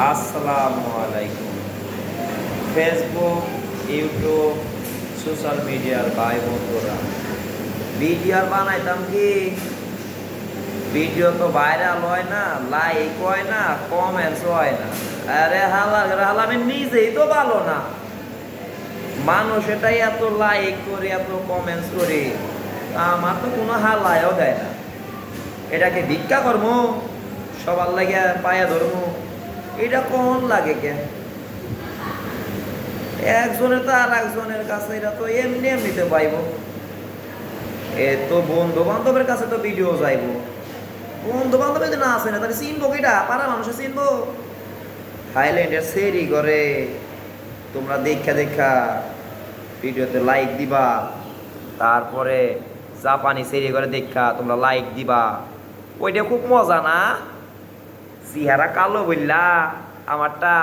আসসালামু আলাইকুম। Facebook, YouTube, social মিডিয়ার ভাই বন্ধুরা, ভিডিও আর বানাইতাম কি? ভিডিও তো ভাইরাল হয় না, লাইক হয় না, কমেন্টস হয় না। আরে হালা হালা, আমি নিজেই তো ভালো না। মানুষ এটাই এত লাইক করি, এত কমেন্টস করি, আমার তো কোনো হালায়ও দেয় না। এটাকে ভিক্ষা করবো, সবার লাগে পায়া ধরবো, এটা কোন লাগে কেন? একজনের তো আর একজনের কাছে এটা তো এমনি এমনিতে পাইব। এ তো বন্ধু বান্ধবের কাছে তো ভিডিও যাইব। বন্ধু বান্ধব যদি না আসে না তাহলে চিনবো কিটা? পাড়া মানুষে চিনবো? থাইল্যান্ডের সেরি করে তোমরা দেখা দেখা ভিডিওতে লাইক দিবা, তারপরে জাপানি সেরি করে দেখা তোমরা লাইক দিবা। ওইটা খুব মজা না? চেহারা কালো বললা আমারটা।